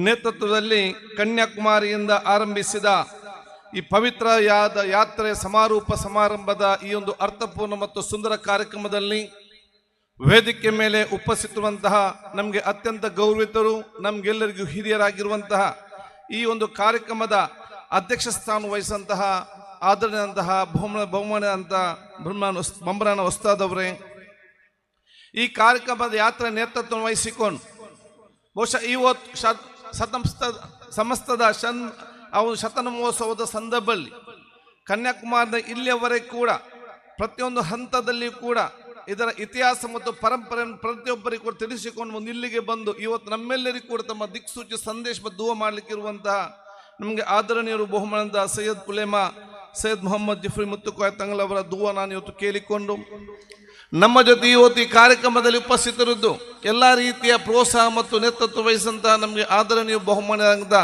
ನೇತೃತ್ವದಲ್ಲಿ ಕನ್ಯಾಕುಮಾರಿಯಿಂದ ಆರಂಭಿಸಿದ ಈ ಪವಿತ್ರ ಯಾತ್ರೆ ಸಮಾರೋಪ ಸಮಾರಂಭದ ಈ ಒಂದು ಅರ್ಥಪೂರ್ಣ ಮತ್ತು ಸುಂದರ ಕಾರ್ಯಕ್ರಮದಲ್ಲಿ ವೇದಿಕೆ ಮೇಲೆ ಉಪಸ್ಥಿತಿರುವಂತಹ ನಮಗೆ ಅತ್ಯಂತ ಗೌರವಿತರು, ನಮಗೆಲ್ಲರಿಗೂ ಹಿರಿಯರಾಗಿರುವಂತಹ ಈ ಒಂದು ಕಾರ್ಯಕ್ರಮದ ಅಧ್ಯಕ್ಷ ಸ್ಥಾನ ವಹಿಸಿದಂತಹ ಆದರಣೀಯಂತಹ ಬಂಬರಾನ ಉಸ್ತಾದ್ ಅವರೇ, ಈ ಕಾರ್ಯಕ್ರಮದ ಯಾತ್ರೆ ನೇತೃತ್ವ ವಹಿಸಿಕೊಂಡು ಬಹುಶಃ ಇವತ್ತು ಸಮಸ್ತದ ಶತನ ಮಹೋತ್ಸವದ ಸಂದರ್ಭದಲ್ಲಿ ಕನ್ಯಾಕುಮಾರಿನ ಇಲ್ಲಿಯವರೆಗೆ ಕೂಡ ಪ್ರತಿಯೊಂದು ಹಂತದಲ್ಲಿ ಕೂಡ ಇದರ ಇತಿಹಾಸ ಮತ್ತು ಪರಂಪರೆಯನ್ನು ಪ್ರತಿಯೊಬ್ಬರಿಗೂ ಕೂಡ ತಿಳಿಸಿಕೊಂಡು ಒಂದು ಇಲ್ಲಿಗೆ ಬಂದು ಇವತ್ತು ನಮ್ಮೆಲ್ಲರಿಗೂ ಕೂಡ ತಮ್ಮ ದಿಕ್ಸೂಚಿ ಸಂದೇಶ ದುವಾ ಮಾಡಲಿಕ್ಕೆ ಇರುವಂತಹ ನಮಗೆ ಆದರಣೀಯರು ಬಹುಮಾನದ ಸೈಯದ್ ಉಲೇಮಾ ಸೈಯದ್ ಮೊಹಮ್ಮದ್ ಜಿಫ್ರಿ ಮುತ್ತುಕೋಯ ತಂಗಳವರ ದುವಾ ನಾನು ಇವತ್ತು ಕೇಳಿಕೊಂಡು ನಮ್ಮ ಜೊತೆ ಇವತ್ತು ಈ ಕಾರ್ಯಕ್ರಮದಲ್ಲಿ ಉಪಸ್ಥಿತರಿದ್ದು ಎಲ್ಲ ರೀತಿಯ ಪ್ರೋತ್ಸಾಹ ಮತ್ತು ನೇತೃತ್ವ ವಹಿಸಿದಂತಹ ನಮಗೆ ಆದರಣೀಯ ಬಹುಮಾನದ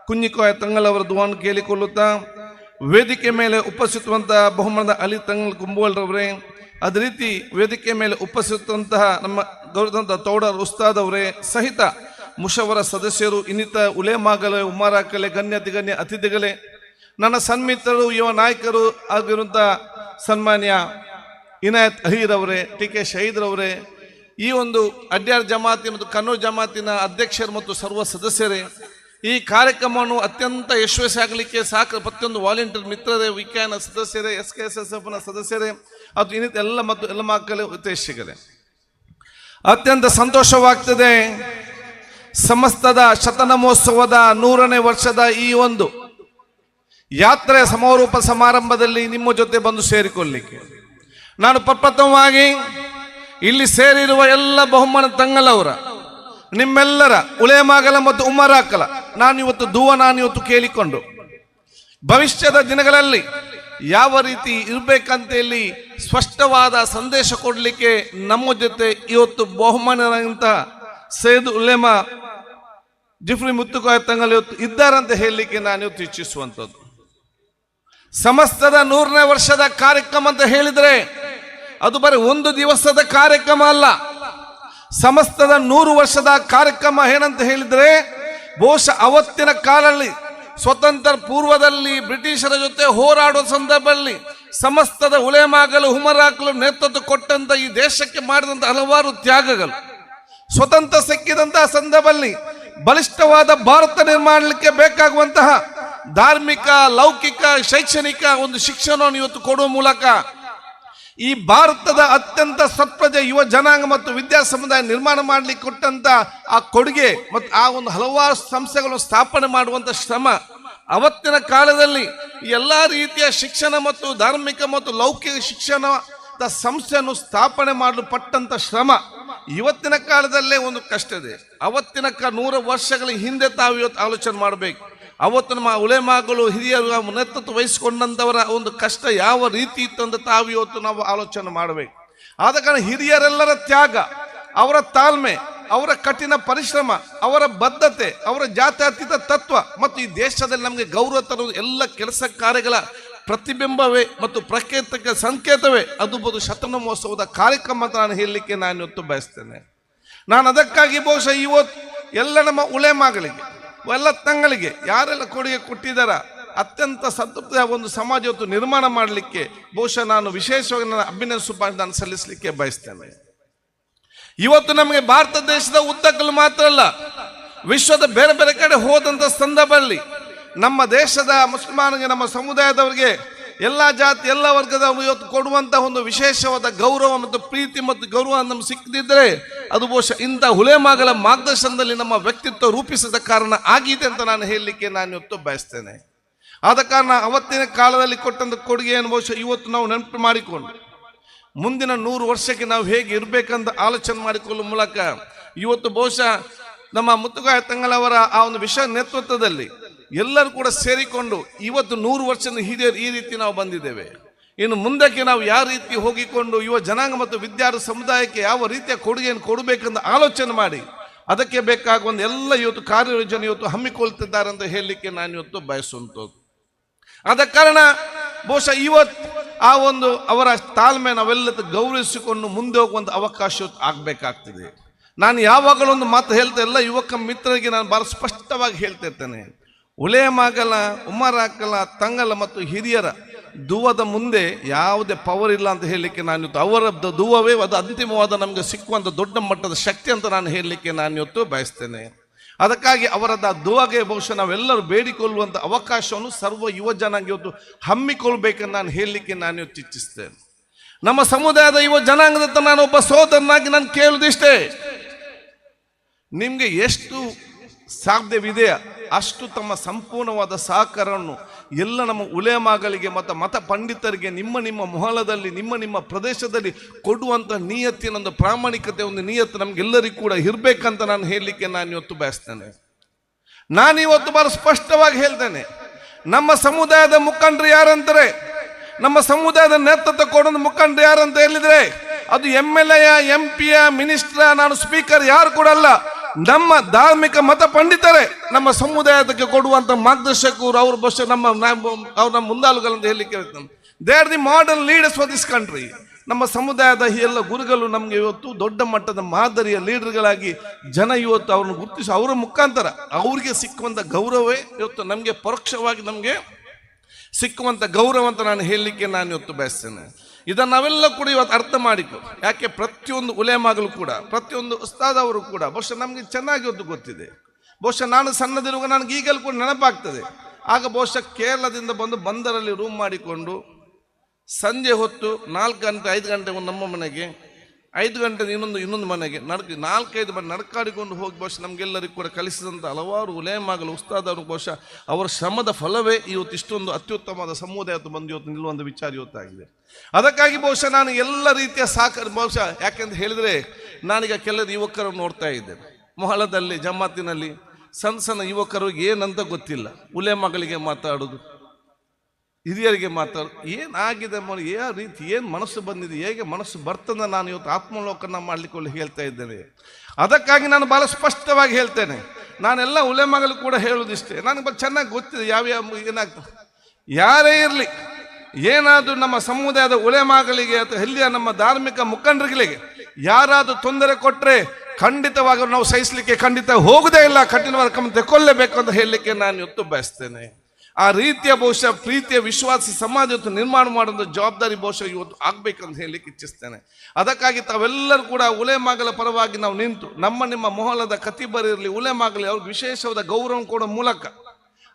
ಕುഞ്ഞിಕೋಯ ತಂಗಳವರ ದುವಾನ್ನು ಕೇಳಿಕೊಳ್ಳುತ್ತಾ ವೇದಿಕೆ ಮೇಲೆ ಉಪಸ್ಥಿತವಂತಹ ಬಹುಮಾನದ ಅಲಿ ತಂಗಳ್ ಕುಂಬೋಳ್ರವರೇ, ಅದೇ ರೀತಿ ವೇದಿಕೆ ಮೇಲೆ ಉಪಸ್ಥಿತಂತಹ ನಮ್ಮ ಗೌರವಂತ ತೌಡರ್ ಉಸ್ತಾದ್ ಅವರೇ ಸಹಿತ ಮುಷವರ ಸದಸ್ಯರು, ಇನ್ನಿತ ಉಲೇಮಾಗಲೇ, ಉಮಾರಾಕಲೆ, ಗಣ್ಯ ಅತಿಥಿಗಳೇ, ನನ್ನ ಸನ್ಮಿತರು, ಯುವ ನಾಯಕರು ಆಗಿರುವಂಥ ಸನ್ಮಾನ್ಯ ಇನಾಯತ್ ಅಹೀರ್ ಅವರೇ, ಟಿ.ಕೆ. ಶಹೀದ್ರವರೇ, ಈ ಒಂದು ಅಡ್ಯಾರ್ ಜಮಾತಿ ಮತ್ತು ಕನ್ನೂರು ಜಮಾತಿನ ಅಧ್ಯಕ್ಷರು ಮತ್ತು ಸರ್ವ ಸದಸ್ಯರೇ, ಈ ಕಾರ್ಯಕ್ರಮವನ್ನು ಅತ್ಯಂತ ಯಶಸ್ವಿ ಆಗಲಿಕ್ಕೆ ಪ್ರತಿಯೊಂದು ವಾಲಂಟಿಯರ್ ಮಿತ್ರರೇ, ವಿಕ್ಯಾನ ಸದಸ್ಯರೇ, SKSSFನ ಸದಸ್ಯರೇ, ಅದು ಇನ್ನಿತ ಎಲ್ಲ ಮತ್ತು ಎಲ್ಲ ಮಕ್ಕಳು ಹಿತೈಷಿಗಳೇ, ಅತ್ಯಂತ ಸಂತೋಷವಾಗ್ತದೆ. ಸಮಸ್ತದ ಶತನ ಮಹೋತ್ಸವದ 100ನೇ ವರ್ಷದ ಈ ಒಂದು ಯಾತ್ರೆ ಸಮಾರೋಪ ಸಮಾರಂಭದಲ್ಲಿ ನಿಮ್ಮ ಜೊತೆ ಬಂದು ಸೇರಿಕೊಳ್ಳಲಿಕ್ಕೆ ನಾನು ಪ್ರಪ್ರಥಮವಾಗಿ ಇಲ್ಲಿ ಸೇರಿರುವ ಎಲ್ಲ ಬಹುಮಾನ ತಂಗಳವರ ನಿಮ್ಮೆಲ್ಲರ ಉಲೇಮಾಗಲ ಮತ್ತು ಉಮರಾಕಲ ನಾನು ಇವತ್ತು ಕೇಳಿಕೊಂಡು ಭವಿಷ್ಯದ ದಿನಗಳಲ್ಲಿ ಯಾವ ರೀತಿ ಇರಬೇಕಂತ ಹೇಳಿ ಸ್ಪಷ್ಟವಾದ ಸಂದೇಶ ಕೊಡಲಿಕ್ಕೆ ನಮ್ಮ ಜೊತೆ ಇವತ್ತು ಬಹುಮಾನರಂತಹ ಸೈಯದ್ ಉಲೇಮಾ ಜಿಫ್ರಿ ಮುತ್ತುಕೋಯ ತಂಗಳು ಇವತ್ತು ಇದ್ದಾರಂತ ಹೇಳಲಿಕ್ಕೆ ನಾನು ಇವತ್ತು ಇಚ್ಛಿಸುವಂಥದ್ದು. ಸಮಸ್ತದ 100ನೇ ವರ್ಷದ ಕಾರ್ಯಕ್ರಮ ಅಂತ ಹೇಳಿದರೆ ಅದು ಬರೀ ಒಂದು ದಿವಸದ ಕಾರ್ಯಕ್ರಮ ಅಲ್ಲ. ಸಮಸ್ತದ 100 ವರ್ಷದ ಕಾರ್ಯಕ್ರಮ ಏನಂತ ಹೇಳಿದರೆ ಬಹುಶಃ ಅವತ್ತಿನ ಕಾಲದಲ್ಲಿ ಸ್ವತಂತ್ರ ಪೂರ್ವದಲ್ಲಿ ಬ್ರಿಟಿಷರ ಜೊತೆ ಹೋರಾಡುವ ಸಂದರ್ಭದಲ್ಲಿ ಸಮಸ್ತದ ಉಲೇಮಾಗಲು ಉಮರಾಕಲು ನೇತೃತ್ವ ಕೊಟ್ಟಂತ ಈ ದೇಶಕ್ಕೆ ಮಾಡಿದಂತ ಹಲವಾರು ತ್ಯಾಗಗಳು, ಸ್ವತಂತ್ರ ಸಿಕ್ಕಿದಂತಹ ಸಂದರ್ಭದಲ್ಲಿ ಬಲಿಷ್ಠವಾದ ಭಾರತ ನಿರ್ಮಾಣಕ್ಕೆ ಬೇಕಾಗುವಂತಹ ಧಾರ್ಮಿಕ, ಲೌಕಿಕ, ಶೈಕ್ಷಣಿಕ ಒಂದು ಶಿಕ್ಷಣವನ್ನು ಇವತ್ತು ಕೊಡುವ ಮೂಲಕ ಈ ಭಾರತದ ಅತ್ಯಂತ ಸತ್ಪ್ರಜೆ ಯುವ ಜನಾಂಗ ಮತ್ತು ವಿದ್ಯಾ ಸಮುದಾಯ ನಿರ್ಮಾಣ ಮಾಡಲಿಕ್ಕೆ ಕೊಟ್ಟಂತ ಆ ಕೊಡುಗೆ ಮತ್ತು ಆ ಒಂದು ಹಲವಾರು ಸಂಸ್ಥೆಗಳನ್ನು ಸ್ಥಾಪನೆ ಮಾಡುವಂತ ಶ್ರಮ, ಅವತ್ತಿನ ಕಾಲದಲ್ಲಿ ಎಲ್ಲ ರೀತಿಯ ಶಿಕ್ಷಣ ಮತ್ತು ಧಾರ್ಮಿಕ ಮತ್ತು ಲೌಕಿಕ ಶಿಕ್ಷಣದ ಸಂಸ್ಥೆಯನ್ನು ಸ್ಥಾಪನೆ ಮಾಡಲು ಪಟ್ಟಂತ ಶ್ರಮ ಇವತ್ತಿನ ಕಾಲದಲ್ಲೇ ಒಂದು ಕಷ್ಟ ಇದೆ. ಅವತ್ತಿನ 100 ವರ್ಷಗಳ ಹಿಂದೆ ತಾವು ಇವತ್ತು ಆಲೋಚನೆ ಮಾಡಬೇಕು. ಅವತ್ತು ನಮ್ಮ ಉಲೇಮಾಗಳು ಹಿರಿಯರು ನೇತೃತ್ವ ವಹಿಸಿಕೊಂಡಂಥವರ ಒಂದು ಕಷ್ಟ ಯಾವ ರೀತಿ ಇತ್ತು ಅಂತ ತಾವು ಇವತ್ತು ನಾವು ಆಲೋಚನೆ ಮಾಡಬೇಕು. ಆದ ಕಾರಣ ಹಿರಿಯರೆಲ್ಲರ ತ್ಯಾಗ, ಅವರ ತಾಳ್ಮೆ, ಅವರ ಕಠಿಣ ಪರಿಶ್ರಮ, ಅವರ ಬದ್ಧತೆ, ಅವರ ಜಾತ್ಯತೀತ ತತ್ವ ಮತ್ತು ಈ ದೇಶದಲ್ಲಿ ನಮಗೆ ಗೌರವ ತರುವುದು ಎಲ್ಲ ಕೆಲಸ ಕಾರ್ಯಗಳ ಪ್ರತಿಬಿಂಬವೇ ಮತ್ತು ಪ್ರಕೃತಿಕ ಸಂಕೇತವೇ ಅದು ಶತನ ಮಹೋತ್ಸವದ ಕಾರ್ಯಕ್ರಮ ಅಂತ ನಾನು ಹೇಳಲಿಕ್ಕೆ ನಾನು ಇವತ್ತು ಬಯಸ್ತೇನೆ. ನಾನು ಅದಕ್ಕಾಗಿ ಬಹುಶಃ ಇವತ್ತು ಎಲ್ಲ ನಮ್ಮ ಉಲೇಮಾಗಳಿಗೆ, ಎಲ್ಲ ತಂಗಳಿಗೆ ಯಾರೆಲ್ಲ ಕೊಡುಗೆ ಕೊಟ್ಟಿದ್ದಾರ ಅತ್ಯಂತ ಸಂತೃಪ್ತಿಯ ಒಂದು ಸಮಾಜ ಇವತ್ತು ನಿರ್ಮಾಣ ಮಾಡಲಿಕ್ಕೆ ಬಹುಶಃ ನಾನು ವಿಶೇಷವಾಗಿ ನನ್ನ ಅಭಿನಂದನೆ ನಾನು ಸಲ್ಲಿಸಲಿಕ್ಕೆ ಬಯಸ್ತೇನೆ. ಇವತ್ತು ನಮಗೆ ಭಾರತ ದೇಶದ ಉದ್ದಕ್ಕಲು ಮಾತ್ರ ಅಲ್ಲ, ವಿಶ್ವದ ಬೇರೆ ಬೇರೆ ಕಡೆ ಹೋದಂಥ ಸಂದರ್ಭದಲ್ಲಿ ನಮ್ಮ ದೇಶದ ಮುಸಲ್ಮಾನರಿಗೆ, ನಮ್ಮ ಸಮುದಾಯದವರಿಗೆ, ಎಲ್ಲ ಜಾತಿ ಎಲ್ಲ ವರ್ಗದವರು ಇವತ್ತು ಕೊಡುವಂತಹ ಒಂದು ವಿಶೇಷವಾದ ಗೌರವ ಮತ್ತು ಪ್ರೀತಿ ಮತ್ತು ಗೌರವ ನಮ್ಗೆ ಸಿಕ್ಕದಿದ್ದರೆ ಅದು ಬಹುಶಃ ಇಂಥ ಉಲೇಮಾಗಳ ಮಾರ್ಗದರ್ಶನದಲ್ಲಿ ನಮ್ಮ ವ್ಯಕ್ತಿತ್ವ ರೂಪಿಸಿದ ಕಾರಣ ಆಗಿದೆ ಅಂತ ನಾನು ಹೇಳಲಿಕ್ಕೆ ನಾನು ಇವತ್ತು ಬಯಸ್ತೇನೆ. ಆದ ಕಾರಣ ಅವತ್ತಿನ ಕಾಲದಲ್ಲಿ ಕೊಟ್ಟಂತ ಕೊಡುಗೆಯನ್ನು ಬಹುಶಃ ಇವತ್ತು ನಾವು ನೆನಪು ಮಾಡಿಕೊಂಡು ಮುಂದಿನ 100 ವರ್ಷಕ್ಕೆ ನಾವು ಹೇಗೆ ಇರಬೇಕಂತ ಆಲೋಚನೆ ಮಾಡಿಕೊಳ್ಳುವ ಮೂಲಕ ಇವತ್ತು ಬಹುಶಃ ನಮ್ಮ ಮುತ್ತುಕೋಯ ತಂಗಳವರ ಆ ಒಂದು ವಿಷಯ ನೇತೃತ್ವದಲ್ಲಿ ಎಲ್ಲರೂ ಕೂಡ ಸೇರಿಕೊಂಡು ಇವತ್ತು 100 ವರ್ಷದ ಹಿರಿಯರು ಈ ರೀತಿ ನಾವು ಬಂದಿದ್ದೇವೆ. ಇನ್ನು ಮುಂದಕ್ಕೆ ನಾವು ಯಾವ ರೀತಿ ಹೋಗಿಕೊಂಡು ಯುವ ಜನಾಂಗ ಮತ್ತು ವಿದ್ಯಾರ್ಥಿ ಸಮುದಾಯಕ್ಕೆ ಯಾವ ರೀತಿಯ ಕೊಡುಗೆಯನ್ನು ಕೊಡಬೇಕಂತ ಆಲೋಚನೆ ಮಾಡಿ ಅದಕ್ಕೆ ಬೇಕಾಗುವಂತ ಎಲ್ಲ ಇವತ್ತು ಕಾರ್ಯಯೋಜನೆ ಇವತ್ತು ಹಮ್ಮಿಕೊಳ್ತಿದ್ದಾರೆ ಅಂತ ಹೇಳಲಿಕ್ಕೆ ನಾನು ಇವತ್ತು ಬಯಸುವಂಥದ್ದು. ಆದ ಕಾರಣ ಬಹುಶಃ ಇವತ್ತು ಆ ಒಂದು ಅವರ ತಾಳ್ಮೆ ನಾವೆಲ್ಲ ಗೌರವಿಸಿಕೊಂಡು ಮುಂದೆ ಹೋಗುವಂಥ ಅವಕಾಶ ಆಗಬೇಕಾಗ್ತದೆ. ನಾನು ಯಾವಾಗಲೂ ಒಂದು ಮಾತು ಹೇಳ್ತಾ ಎಲ್ಲ ಯುವಕ ಮಿತ್ರರಿಗೆ ನಾನು ಭಾಳ ಸ್ಪಷ್ಟವಾಗಿ ಹೇಳ್ತಾ ಇರ್ತೇನೆ. ಉಲೇಮಾಗಲ, ಉಮರಾಕಲ, ತಂಗಲ ಮತ್ತು ಹಿರಿಯರ ದುವದ ಮುಂದೆ ಯಾವುದೇ ಪವರ್ ಇಲ್ಲ ಅಂತ ಹೇಳಲಿಕ್ಕೆ ನಾನು ಇವತ್ತು, ಅವರ ದುವವೇ ಅದು ಅಂತಿಮವಾದ ನಮಗೆ ಸಿಕ್ಕುವಂಥ ದೊಡ್ಡ ಮಟ್ಟದ ಶಕ್ತಿ ಅಂತ ನಾನು ಹೇಳಲಿಕ್ಕೆ ನಾನು ಇವತ್ತು ಬಯಸ್ತೇನೆ. ಅದಕ್ಕಾಗಿ ಅವರದ ದುವಗೆ ಬಹುಶಃ ನಾವೆಲ್ಲರೂ ಬೇಡಿಕೊಳ್ಳುವಂಥ ಅವಕಾಶವನ್ನು ಸರ್ವ ಯುವ ಜನಾಂಗ ಇವತ್ತು ಹಮ್ಮಿಕೊಳ್ಬೇಕಂತ ನಾನು ಹೇಳಲಿಕ್ಕೆ ನಾನು ಇವತ್ತು ಇಚ್ಛಿಸ್ತೇನೆ. ನಮ್ಮ ಸಮುದಾಯದ ಯುವ ಜನಾಂಗದತ್ತ ನಾನು ಒಬ್ಬ ಸೋದರನಾಗಿ ನಾನು ಕೇಳುವುದಿಷ್ಟೇ, ನಿಮಗೆ ಎಷ್ಟು ಸಾಧ್ಯವಿದೆ ಅಷ್ಟು ತಮ್ಮ ಸಂಪೂರ್ಣವಾದ ಸಹಕಾರವನ್ನು ಎಲ್ಲ ನಮ್ಮ ಉಲೇಮಾಗಳಿಗೆ ಮತ್ತು ಮತ ಪಂಡಿತರಿಗೆ ನಿಮ್ಮ ನಿಮ್ಮ ಮೊಹಲದಲ್ಲಿ ನಿಮ್ಮ ಪ್ರದೇಶದಲ್ಲಿ ಕೊಡುವಂಥ ನಿಯತ್ತಿನ ಒಂದು ಪ್ರಾಮಾಣಿಕತೆ, ಒಂದು ನಿಯತ್ತು ನಮಗೆಲ್ಲರಿಗೂ ಕೂಡ ಇರಬೇಕಂತ ನಾನು ಹೇಳಲಿಕ್ಕೆ ನಾನು ಇವತ್ತು ಬಯಸ್ತೇನೆ. ನಾನಿವತ್ತು ಭಾಳ ಸ್ಪಷ್ಟವಾಗಿ ಹೇಳ್ತೇನೆ, ನಮ್ಮ ಸಮುದಾಯದ ಮುಖಂಡರು ಯಾರಂತಾರೆ, ನಮ್ಮ ಸಮುದಾಯದ ನೇತೃತ್ವ ಕೊಡೋದು ಮುಖಂಡರು ಯಾರಂತ ಹೇಳಿದ್ರೆ ಅದು MLA, MP, ಮಿನಿಸ್ಟರ್, ನಾನು ಸ್ಪೀಕರ್ ಯಾರು ಕೂಡ ಅಲ್ಲ, ನಮ್ಮ ಧಾರ್ಮಿಕ ಮತ ಪಂಡಿತರೇ ನಮ್ಮ ಸಮುದಾಯಕ್ಕೆ ಕೊಡುವಂತ ಮಾರ್ಗದರ್ಶಕರು. ಅವ್ರ ಬಹುಶಃ ನಮ್ಮ ಮುಂದಾಳುಗಳಂತ ಹೇಳಲಿಕ್ಕೆ ಹೇಳ್ತಾನೆ. They are the modern leaders for this country. ನಮ್ಮ ಸಮುದಾಯದ ಈ ಎಲ್ಲ ಗುರುಗಳು ನಮಗೆ ಇವತ್ತು ದೊಡ್ಡ ಮಟ್ಟದ ಮಾದರಿಯ ಲೀಡರ್ಗಳಾಗಿ ಜನ ಇವತ್ತು ಅವ್ರನ್ನ ಗುರುತಿಸಿ ಅವರ ಮುಖಾಂತರ ಅವರಿಗೆ ಸಿಕ್ಕುವಂಥ ಗೌರವವೇ ಇವತ್ತು ನಮಗೆ ಪರೋಕ್ಷವಾಗಿ ನಮಗೆ ಸಿಕ್ಕುವಂಥ ಗೌರವ ಅಂತ ನಾನು ಹೇಳಲಿಕ್ಕೆ ನಾನು ಇವತ್ತು ಬಯಸ್ತೇನೆ. ಇದನ್ನು ನಾವೆಲ್ಲ ಕೂಡ ಇವತ್ತು ಅರ್ಥ ಮಾಡಿಕೊ. ಯಾಕೆ ಪ್ರತಿಯೊಂದು ಉಲೇಮಾಗಲು ಕೂಡ, ಪ್ರತಿಯೊಂದು ಉಸ್ತಾದ್ ಅವರು ಕೂಡ ಬಹುಶಃ ನಮಗೆ ಚೆನ್ನಾಗಿ ಇವತ್ತು ಗೊತ್ತಿದೆ. ಬಹುಶಃ ನಾನು ಸಣ್ಣದಿರುವಾಗ ನನಗೆ ಈಗಲೂ ಕೂಡ ನೆನಪಾಗ್ತದೆ. ಆಗ ಬಹುಶಃ ಕೇರಳದಿಂದ ಬಂದು ಬಂದರಲ್ಲಿ ರೂಮ್ ಮಾಡಿಕೊಂಡು ಸಂಜೆ ಹೊತ್ತು 4 ಗಂಟೆ 5 ಗಂಟೆ ನಮ್ಮ ಮನೆಗೆ, 5 ಗಂಟೆ ಇನ್ನೊಂದು ಮನೆಗೆ 4-5 ಮನೆ ನಡ್ಕಾಡಿಕೊಂಡು ಹೋಗಿ ಬಹುಶಃ ನಮಗೆಲ್ಲರಿಗೂ ಕೂಡ ಕಲಿಸಿದಂಥ ಹಲವಾರು ಉಲೇಮಾಗಲು ಉಸ್ತಾದವರು ಬಹುಶಃ ಅವರ ಶ್ರಮದ ಫಲವೇ ಇವತ್ತು ಇಷ್ಟೊಂದು ಅತ್ಯುತ್ತಮವಾದ ಸಮುದಾಯ ಬಂದು ಇವತ್ತು ನಿಲ್ಲುವಂಥ ವಿಚಾರ ಇವತ್ತಾಗಿದೆ. ಅದಕ್ಕಾಗಿ ಬಹುಶಃ ನಾನು ಎಲ್ಲ ರೀತಿಯ ಸಹಕಾರ ಬಹುಶಃ ಯಾಕೆಂತ ಹೇಳಿದರೆ ನಾನೀಗ ಕೆಲವು ಯುವಕರನ್ನು ನೋಡ್ತಾ ಇದ್ದೇನೆ. ಮೊಹಲದಲ್ಲಿ ಜಮಾತಿನಲ್ಲಿ ಸಣ್ಣ ಯುವಕರು ಏನಂತ ಗೊತ್ತಿಲ್ಲ, ಉಲೇಮಾಗಳಿಗೆ ಮಾತಾಡೋದು, ಹಿರಿಯರಿಗೆ ಮಾತಾಡೋದು, ಏನಾಗಿದೆ ಯಾವ ರೀತಿ ಏನು ಮನಸ್ಸು ಬಂದಿದೆ, ಹೇಗೆ ಮನಸ್ಸು ಬರ್ತದೆ, ನಾನು ಇವತ್ತು ಆತ್ಮಲೋಕನ ಮಾಡಲಿಕ್ಕೆ ಹೇಳ್ತಾ ಇದ್ದೇನೆ. ಅದಕ್ಕಾಗಿ ನಾನು ಭಾಳ ಸ್ಪಷ್ಟವಾಗಿ ಹೇಳ್ತೇನೆ, ನಾನೆಲ್ಲ ಉಲೇಮಾಗಲು ಕೂಡ ಹೇಳೋದಿಷ್ಟೇ, ನನಗೆ ಚೆನ್ನಾಗಿ ಗೊತ್ತಿದೆ ಯಾವ್ಯಾವ ಏನಾಗ್ತದೆ. ಯಾರೇ ಇರಲಿ, ಏನಾದರೂ ನಮ್ಮ ಸಮುದಾಯದ ಉಲೇಮಾಗಳಿಗೆ ಅಥವಾ ಎಲ್ಲಿಯ ನಮ್ಮ ಧಾರ್ಮಿಕ ಮುಖಂಡರುಗಳಿಗೆ ಯಾರಾದರೂ ತೊಂದರೆ ಕೊಟ್ಟರೆ ಖಂಡಿತವಾಗಿ ನಾವು ಸಹಿಸಲಿಕ್ಕೆ ಖಂಡಿತ ಹೋಗುದೇ ಇಲ್ಲ, ಕಠಿಣವಾದ ಕ್ರಮ ತಗೊಳ್ಳೇಬೇಕು ಅಂತ ಹೇಳಲಿಕ್ಕೆ ನಾನು ಇವತ್ತು ಬಯಸ್ತೇನೆ. ಆ ರೀತಿಯ ಬಹುಶಃ ಪ್ರೀತಿಯ ವಿಶ್ವಾಸ ಸಮಾಜ ಇವತ್ತು ನಿರ್ಮಾಣ ಮಾಡುವಂಥ ಜವಾಬ್ದಾರಿ ಬಹುಶಃ ಇವತ್ತು ಆಗ್ಬೇಕಂತ ಹೇಳಲಿಕ್ಕೆ ಇಚ್ಛಿಸ್ತೇನೆ. ಅದಕ್ಕಾಗಿ ತಾವೆಲ್ಲರೂ ಕೂಡ ಉಲೇಮಾಗಲ ಪರವಾಗಿ ನಾವು ನಿಂತು ನಿಮ್ಮ ಮೊಹಲದ ಕತಿಬರಿರಲಿ, ಉಲೇಮಾಗಲಿ ಅವ್ರಿಗೆ ವಿಶೇಷವಾದ ಗೌರವ ಕೊಡೋ ಮೂಲಕ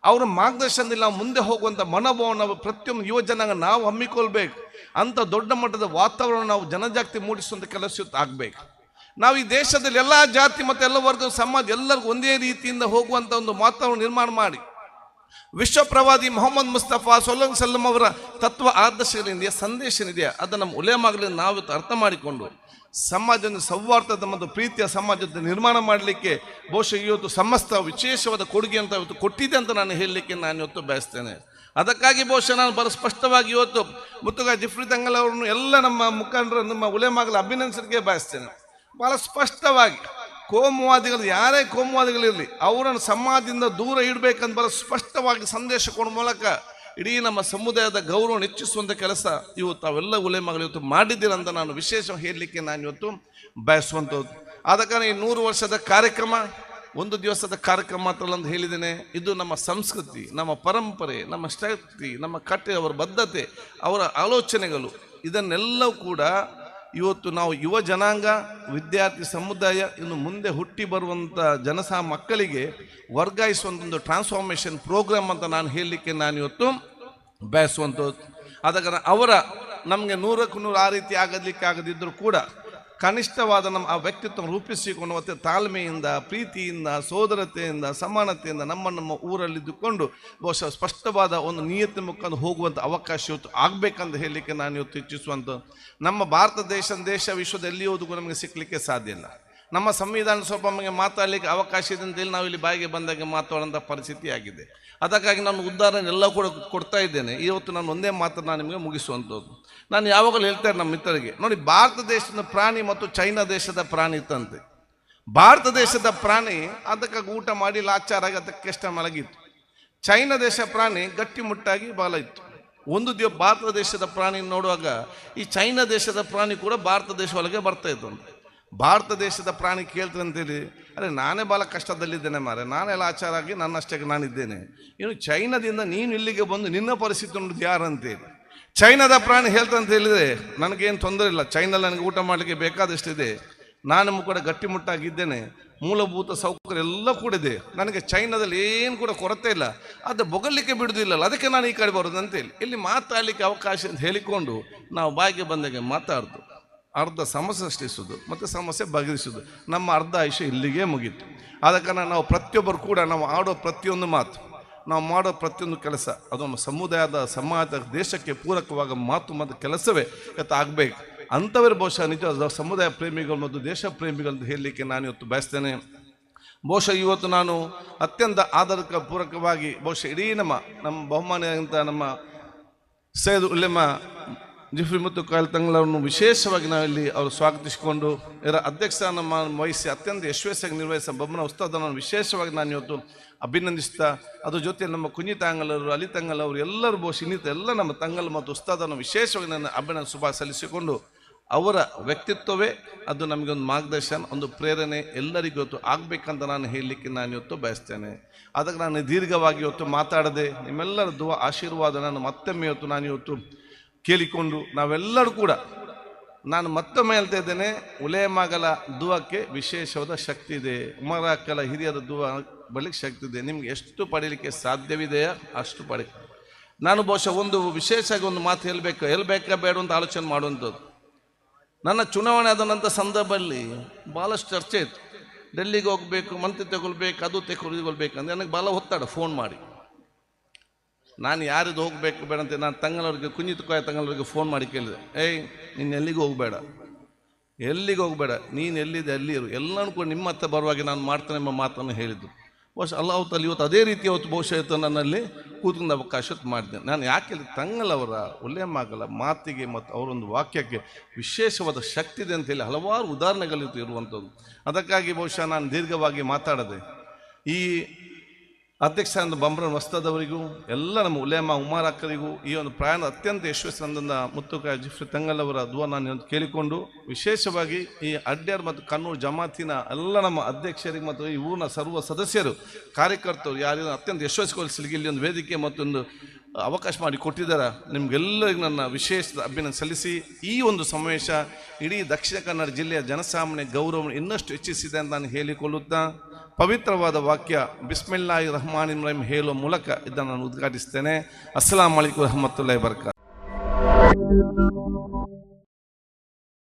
ಅವರ ಮಾರ್ಗದರ್ಶನದಲ್ಲಿ ನಾವು ಮುಂದೆ ಹೋಗುವಂಥ ಮನೋಭಾವ ನಾವು ಪ್ರತಿಯೊಂದು ಯುವ ಜನಾಂಗ ನಾವು ಹಮ್ಮಿಕೊಳ್ಬೇಕು. ಅಂಥ ದೊಡ್ಡ ಮಟ್ಟದ ವಾತಾವರಣ ನಾವು ಜನಜಾಗೃತಿ ಮೂಡಿಸುವಂಥ ಕೆಲಸ ಆಗಬೇಕು. ನಾವು ಈ ದೇಶದಲ್ಲಿ ಎಲ್ಲ ಜಾತಿ ಮತ್ತು ಎಲ್ಲ ವರ್ಗದ ಸಮಾಜ ಎಲ್ಲರಿಗೂ ಒಂದೇ ರೀತಿಯಿಂದ ಹೋಗುವಂಥ ಒಂದು ವಾತಾವರಣ ನಿರ್ಮಾಣ ಮಾಡಿ ವಿಶ್ವ ಪ್ರವಾದಿ ಮೊಹಮ್ಮದ್ ಮುಸ್ತಫಾ ಸಲ್ಲಲ್ಲಾಹು ಅಲೈಹಿ ವಸಲ್ಲಂ ಅವರ ತತ್ವ ಆದರ್ಶಗಳಿಂದ ಸಂದೇಶ ಏನಿದೆಯಾ ಅದನ್ನು ನಮ್ಮ ಉಲೇಮಾಗಲಿ ನಾವು ಅರ್ಥ ಮಾಡಿಕೊಂಡು ಸಮಾಜದ ಸೌಹಾರ್ದದ ಮತ್ತು ಪ್ರೀತಿಯ ಸಮಾಜದ ನಿರ್ಮಾಣ ಮಾಡಲಿಕ್ಕೆ ಬಹುಶಃ ಇವತ್ತು ಸಮಸ್ತ ವಿಶೇಷವಾದ ಕೊಡುಗೆ ಅಂತ ಇವತ್ತು ಕೊಟ್ಟಿದೆ ಅಂತ ನಾನು ಹೇಳಲಿಕ್ಕೆ ನಾನು ಇವತ್ತು ಬಯಸ್ತೇನೆ. ಅದಕ್ಕಾಗಿ ಬಹುಶಃ ನಾನು ಬಹಳ ಸ್ಪಷ್ಟವಾಗಿ ಇವತ್ತು ಮುತ್ತುಗ ಜಿಫ್ರಿ ತಂಗಲ್ ಅವರನ್ನು ಎಲ್ಲ ನಮ್ಮ ಮುಖಂಡರು ನಮ್ಮ ಉಲೇಮಾಗಲ ಅಭಿನಂದಿಸಲಿಕ್ಕೆ ಬಯಸ್ತೇನೆ. ಬಹಳ ಸ್ಪಷ್ಟವಾಗಿ ಕೋಮುವಾದಿಗಳು ಯಾರೇ ಕೋಮುವಾದಿಗಳಿರಲಿ ಅವರನ್ನು ಸಮಾಜದಿಂದ ದೂರ ಇಡಬೇಕಂತ ಬಹಳ ಸ್ಪಷ್ಟವಾಗಿ ಸಂದೇಶ ಕೊಡುವ ಮೂಲಕ ಇಡೀ ನಮ್ಮ ಸಮುದಾಯದ ಗೌರವ ಹೆಚ್ಚಿಸುವಂಥ ಕೆಲಸ ಇವತ್ತು ಅವೆಲ್ಲ ಉಲೇಮಾಗಲು ಇವತ್ತು ಮಾಡಿದ್ದೀರಂತ ನಾನು ವಿಶೇಷವಾಗಿ ಹೇಳಲಿಕ್ಕೆ ನಾನು ಇವತ್ತು ಬಯಸುವಂಥದ್ದು. ಆದ ಕಾರಣ ಈ 100 ವರ್ಷದ ಕಾರ್ಯಕ್ರಮ ಒಂದು ದಿವಸದ ಕಾರ್ಯಕ್ರಮ ಮಾತ್ರ ಅಂತ ಹೇಳಿದ್ದೇನೆ. ಇದು ನಮ್ಮ ಸಂಸ್ಕೃತಿ, ನಮ್ಮ ಪರಂಪರೆ, ನಮ್ಮ ಶಕ್ತಿ, ನಮ್ಮ ಅವರ ಬದ್ಧತೆ, ಅವರ ಆಲೋಚನೆಗಳು ಇದನ್ನೆಲ್ಲವೂ ಕೂಡ ಇವತ್ತು ನಾವು ಯುವ ಜನಾಂಗ ವಿದ್ಯಾರ್ಥಿ ಸಮುದಾಯ ಇನ್ನು ಮುಂದೆ ಹುಟ್ಟಿ ಬರುವಂಥ ಮಕ್ಕಳಿಗೆ ವರ್ಗಾಯಿಸುವಂಥ ಒಂದು ಟ್ರಾನ್ಸ್ಫಾರ್ಮೇಷನ್ ಪ್ರೋಗ್ರಾಮ್ ಅಂತ ನಾನು ಹೇಳಲಿಕ್ಕೆ ನಾನು ಇವತ್ತು ಬಯಸುವಂಥದ್ದು. ಅದಕ್ಕೆ ಅವರ ನಮಗೆ 100ಕ್ಕೆ 100 ಆ ರೀತಿ ಆಗದಿದ್ದರೂ ಕೂಡ ಕನಿಷ್ಠವಾದ ನಮ್ಮ ಆ ವ್ಯಕ್ತಿತ್ವ ರೂಪಿಸಿಕೊಂಡು ಮತ್ತು ತಾಳ್ಮೆಯಿಂದ, ಪ್ರೀತಿಯಿಂದ, ಸೋದರತೆಯಿಂದ, ಸಮಾನತೆಯಿಂದ ನಮ್ಮ ಊರಲ್ಲಿದ್ದುಕೊಂಡು ಬಹುಶಃ ಸ್ಪಷ್ಟವಾದ ಒಂದು ನಿಯತಿ ಮುಖಾಂತರ ಹೋಗುವಂಥ ಅವಕಾಶ ಇವತ್ತು ಆಗಬೇಕಂತ ಹೇಳಲಿಕ್ಕೆ ನಾನು ಇವತ್ತು ಇಚ್ಛಿಸುವಂಥ ನಮ್ಮ ಭಾರತ ದೇಶ ವಿಶ್ವದ ಎಲ್ಲಿಯೋದಕ್ಕೂ ನಮಗೆ ಸಿಕ್ಕಲಿಕ್ಕೆ ಸಾಧ್ಯ ಇಲ್ಲ. ನಮ್ಮ ಸಂವಿಧಾನ ಸ್ವಲ್ಪ ನಮಗೆ ಮಾತಾಡಲಿಕ್ಕೆ ಅವಕಾಶ ಇದೆ ಅಂತೇಳಿ ನಾವು ಇಲ್ಲಿ ಬಾಯಿಗೆ ಬಂದಾಗ ಮಾತಾಡೋಂಥ ಪರಿಸ್ಥಿತಿ ಆಗಿದೆ. ಅದಕ್ಕಾಗಿ ನಾನು ಉದಾಹರಣೆ ಎಲ್ಲ ಕೂಡ ಕೊಡ್ತಾ ಇದ್ದೇನೆ. ಇವತ್ತು ನಾನು ಒಂದೇ ಮಾತು ನಾನು ನಿಮಗೆ ಮುಗಿಸುವಂಥದ್ದು. ನಾನು ಯಾವಾಗಲೂ ಹೇಳ್ತಾರೆ ನಮ್ಮ ಮಿತ್ರರಿಗೆ, ನೋಡಿ, ಭಾರತ ದೇಶದ ಪ್ರಾಣಿ ಮತ್ತು ಚೈನಾ ದೇಶದ ಪ್ರಾಣಿ ಇತ್ತಂತೆ. ಭಾರತ ದೇಶದ ಪ್ರಾಣಿ ಅದಕ್ಕಾಗಿ ಊಟ ಮಾಡಿ ಲಾಚಾರಾಗಿ ಅದಕ್ಕೆಷ್ಟ ಮಲಗಿತ್ತು. ಚೈನಾ ದೇಶ ಪ್ರಾಣಿ ಗಟ್ಟಿಮುಟ್ಟಾಗಿ ಬಾಲ ಇತ್ತು. ಒಂದು ಭಾರತ ದೇಶದ ಪ್ರಾಣಿ ನೋಡುವಾಗ ಈ ಚೈನಾ ದೇಶದ ಪ್ರಾಣಿ ಕೂಡ ಭಾರತ ದೇಶ ಒಳಗೆ ಬರ್ತಾ ಇತ್ತು. ಭಾರತ ದೇಶದ ಪ್ರಾಣಿ ಕೇಳ್ತಾರೆ ಅಂತೇಳಿ, ಅರೆ ನಾನೇ ಭಾಳ ಕಷ್ಟದಲ್ಲಿದ್ದೇನೆ ಮಾರೆ, ನಾನೆಲ್ಲ ಆಚಾರ ಆಗಿ ನನ್ನಷ್ಟಕ್ಕೆ ನಾನಿದ್ದೇನೆ. ಇನ್ನು ಚೈನಾದಿಂದ ನೀನು ಇಲ್ಲಿಗೆ ಬಂದು ನಿನ್ನ ಪರಿಸ್ಥಿತಿ ನೋಡಿದ್ದು ಯಾರಂತೇಳಿ ಚೈನಾದ ಪ್ರಾಣಿ ಹೇಳ್ತಾರೆ ಅಂತ ಹೇಳಿದರೆ ನನಗೇನು ತೊಂದರೆ ಇಲ್ಲ. ಚೈನಲ್ಲಿ ನನಗೆ ಊಟ ಮಾಡಲಿಕ್ಕೆ ಬೇಕಾದಷ್ಟಿದೆ, ನಾನು ಕೂಡ ಗಟ್ಟಿಮುಟ್ಟಾಗಿದ್ದೇನೆ, ಮೂಲಭೂತ ಸೌಕರ್ಯ ಎಲ್ಲ ಕೂಡ ಇದೆ, ನನಗೆ ಚೈನಾದಲ್ಲಿ ಏನು ಕೂಡ ಕೊರತೆ ಇಲ್ಲ. ಅದು ಬೊಗಲಿಕ್ಕೆ ಬಿಡುವುದಿಲ್ಲಲ್ಲ, ಅದಕ್ಕೆ ನಾನು ಈ ಕಡೆ ಬರೋದು ಅಂತೇಳಿ ಇಲ್ಲಿ ಮಾತಾಡಲಿಕ್ಕೆ ಅವಕಾಶ ಅಂತ ಹೇಳಿಕೊಂಡು ನಾವು ಬಾಯಿಗೆ ಬಂದಾಗೆ ಮಾತಾಡ್ದು ಅರ್ಧ ಸಮಸ್ಯೆ ಸೃಷ್ಟಿಸೋದು ಮತ್ತು ಸಮಸ್ಯೆ ಬಗೆಹರಿಸೋದು, ನಮ್ಮ ಅರ್ಧ ಆಯುಷ್ಯ ಇಲ್ಲಿಗೆ ಮುಗೀತು. ಆದ ಕಾರಣ ನಾವು ಪ್ರತಿಯೊಬ್ಬರು ಕೂಡ ನಾವು ಆಡೋ ಪ್ರತಿಯೊಂದು ಮಾತು, ನಾವು ಮಾಡೋ ಪ್ರತಿಯೊಂದು ಕೆಲಸ ಅದು ನಮ್ಮ ಸಮುದಾಯದ, ಸಮಾಜದ, ದೇಶಕ್ಕೆ ಪೂರಕವಾದ ಮಾತು ಮತ್ತು ಕೆಲಸವೇ ಇವತ್ತು ಆಗಬೇಕು. ಅಂಥವರು ಬಹುಶಃ ನಿಜ ಸಮುದಾಯ ಪ್ರೇಮಿಗಳು ಮತ್ತು ದೇಶ ಪ್ರೇಮಿಗಳಂತ ಹೇಳಲಿಕ್ಕೆ ನಾನು ಇವತ್ತು ಬಯಸ್ತೇನೆ. ಬಹುಶಃ ಇವತ್ತು ನಾನು ಅತ್ಯಂತ ಆಧಾರಿಕ ಪೂರಕವಾಗಿ ಬಹುಶಃ ಇಡೀ ನಮ್ಮ ಬಹುಮಾನ್ಯ ಅಂತ ನಮ್ಮ ಸೈಯದ್ ಉಲೇಮಾ ಜಿಫ್ರಿ ಮತ್ತು ಕಾಯಲ್ ತಂಗಳವರನ್ನು ವಿಶೇಷವಾಗಿ ನಾವಿಲ್ಲಿ ಅವರು ಸ್ವಾಗತಿಸಿಕೊಂಡು ಇದರ ಅಧ್ಯಕ್ಷ ನಮ್ಮ ವಹಿಸಿ ಅತ್ಯಂತ ಯಶಸ್ವಿಯಾಗಿ ನಿರ್ವಹಿಸಿದ ಬೊಮ್ಮನ ಉಸ್ತಾದನ್ನು ವಿಶೇಷವಾಗಿ ನಾನು ಇವತ್ತು ಅಭಿನಂದಿಸ್ತಾ, ಅದ್ರ ಜೊತೆ ನಮ್ಮ ಕುഞ്ഞി ತಾಂಗಲವರು, ಅಲಿ ತಂಗಲವರು ಎಲ್ಲರೂ ಬಹುಶಃ ಇನ್ನಿತ ಎಲ್ಲ ನಮ್ಮ ತಂಗಲ್ ಮತ್ತು ಉಸ್ತಾದನ್ನು ವಿಶೇಷವಾಗಿ ನಾನು ಅಭಿನಂದನೆ ಶುಭ ಸಲ್ಲಿಸಿಕೊಂಡು, ಅವರ ವ್ಯಕ್ತಿತ್ವವೇ ಅದು ನಮಗೊಂದು ಮಾರ್ಗದರ್ಶನ, ಒಂದು ಪ್ರೇರಣೆ ಎಲ್ಲರಿಗೂ ಇವತ್ತು ಆಗಬೇಕಂತ ನಾನು ಹೇಳಲಿಕ್ಕೆ ನಾನು ಇವತ್ತು ಬಯಸ್ತೇನೆ. ಅದಕ್ಕೆ ನಾನು ದೀರ್ಘವಾಗಿ ಇವತ್ತು ಮಾತಾಡದೆ ನಿಮ್ಮೆಲ್ಲರ ದುವಾ ಆಶೀರ್ವಾದ ನಾನು ಮತ್ತೊಮ್ಮೆ ಇವತ್ತು ನಾನು ಇವತ್ತು ಕೇಳಿಕೊಂಡು ನಾವೆಲ್ಲರೂ ಕೂಡ ನಾನು ಮತ್ತೊಮ್ಮೆ ಹೇಳ್ತಾ ಇದ್ದೇನೆ, ಉಲೇಮಾಗಳ ದುವಕ್ಕೆ ವಿಶೇಷವಾದ ಶಕ್ತಿ ಇದೆ, ಉಮರಾಕಲ ಹಿರಿಯರ ದುವ ಬಳಿಗೆ ಶಕ್ತಿ ಇದೆ. ನಿಮ್ಗೆ ಎಷ್ಟು ಪಡೀಲಿಕ್ಕೆ ಸಾಧ್ಯವಿದೆಯಾ ಅಷ್ಟು ಪಡಿ. ನಾನು ಬಹುಶಃ ಒಂದು ವಿಶೇಷವಾಗಿ ಒಂದು ಮಾತು ಹೇಳಬೇಕಾ ಬೇಡ ಅಂತ ಆಲೋಚನೆ ಮಾಡುವಂಥದ್ದು. ನನ್ನ ಚುನಾವಣೆ ಆದ ನಂತರ ಸಂದರ್ಭದಲ್ಲಿ ಭಾಳಷ್ಟು ಚರ್ಚೆ ಇತ್ತು, ಡೆಲ್ಲಿಗೆ ಹೋಗಬೇಕು, ಮಂತ್ರಿ ತಗೊಳ್ಬೇಕು, ಅದು ತೆಗೊಳ್ಬೇಕಂದ್ರೆ ನನಗೆ ಭಾಳ ಒತ್ತಡ ಫೋನ್ ಮಾಡಿ. ನಾನು ಯಾರಿದು ಹೋಗಬೇಕು ಬೇಡ ಅಂತ ನಾನು ತಂಗಲವ್ರಿಗೆ, ಕುഞ്ഞിತುಕಾಯ ತಂಗಲವ್ರಿಗೆ ಫೋನ್ ಮಾಡಿ ಕೇಳಿದೆ, ನೀನು ಎಲ್ಲಿಗೂ ಹೋಗಬೇಡ, ನೀನು ಎಲ್ಲಿದೆ ಅಲ್ಲಿ ಇರು, ಎಲ್ಲನೂ ಕೂಡ ನಿಮ್ಮ ಹತ್ರ ಬರುವಾಗ ನಾನು ಮಾಡ್ತೇನೆ ಎಂಬ ಮಾತನ್ನು ಹೇಳಿದ್ದು. ಬಹುಶಃ ಅಲ್ಲಾಹ್ ತಾಲ ಇವತ್ತು ಅದೇ ರೀತಿ ಅವತ್ತು ಬಹುಶಃ ಇವತ್ತು ನನ್ನಲ್ಲಿ ಕೂತ್ಕೊಂಡು ಅವಕಾಶ ಮಾಡಿದೆ. ನಾನು ಯಾಕೆ ತಂಗಲವರ ಉಲೇಮಾಗಳ ಮಾತಿಗೆ ಮತ್ತು ಅವರೊಂದು ವಾಕ್ಯಕ್ಕೆ ವಿಶೇಷವಾದ ಶಕ್ತಿ ಇದೆ ಅಂತೇಳಿ ಹಲವಾರು ಉದಾಹರಣೆಗಳಿತ್ತು ಇರುವಂಥದ್ದು. ಅದಕ್ಕಾಗಿ ಬಹುಶಃ ನಾನು ದೀರ್ಘವಾಗಿ ಮಾತಾಡದೆ ಈ ಅಧ್ಯಕ್ಷ ಬಂಬ್ರನ್ ವಸ್ತಾದವರಿಗೂ ಎಲ್ಲ ನಮ್ಮ ಉಲೇಮಾ ಉಮರಾಕರಿಗೂ ಈ ಒಂದು ಪ್ರಯಾಣ ಅತ್ಯಂತ ಯಶಸ್ವಿಯಿಂದ ಮುತ್ತುಕಾಯ ಜಿಫ್ರಿ ತಂಗಲ್ ಅವರ ದುವಾ ನಾನು ಕೇಳಿಕೊಂಡು, ವಿಶೇಷವಾಗಿ ಈ ಅಡ್ಯಾರ್ ಮತ್ತು ಕಣ್ಣೂರು ಜಮಾತಿನ ಎಲ್ಲ ನಮ್ಮ ಅಧ್ಯಕ್ಷರಿಗೆ ಮತ್ತು ಈ ಊರಿನ ಸರ್ವ ಸದಸ್ಯರು, ಕಾರ್ಯಕರ್ತರು ಯಾರು ಅತ್ಯಂತ ಯಶಸ್ವಿಗೊಳಿಸಲಿಕ್ಕೆ ಇಲ್ಲಿ ಒಂದು ವೇದಿಕೆ ಮತ್ತೊಂದು ಅವಕಾಶ ಮಾಡಿ ಕೊಟ್ಟಿದ್ದಾರೆ. ನಿಮಗೆಲ್ಲರಿಗೂ ನನ್ನ ವಿಶೇಷ ಅಭಿನಂದನೆ ಸಲ್ಲಿಸಿ, ಈ ಒಂದು ಸಮಾವೇಶ ಇಡೀ ದಕ್ಷಿಣ ಕನ್ನಡ ಜಿಲ್ಲೆಯ ಜನಸಾಮಾನ್ಯ ಗೌರವವನ್ನು ಇನ್ನಷ್ಟು ಹೆಚ್ಚಿಸಿದೆ ಅಂತ ನಾನು ಹೇಳಿಕೊಳ್ಳುತ್ತಾ, ಪವಿತ್ರವಾದ ವಾಕ್ಯ ಬಿಸ್ಮಿಲ್ಲಾಹಿ ರಹಮಾನಿರ್ ರಹೀಮ್ ಹೇಳುವ ಮೂಲಕ ಇದನ್ನು ನಾನು ಉದ್ಘಾಟಿಸ್ತೇನೆ. ಅಸ್ಸಲಾಮು ಅಲೈಕುಂ ವರಹಮತುಲ್ಲಾಹಿ ವಬರಕಾತುಹು.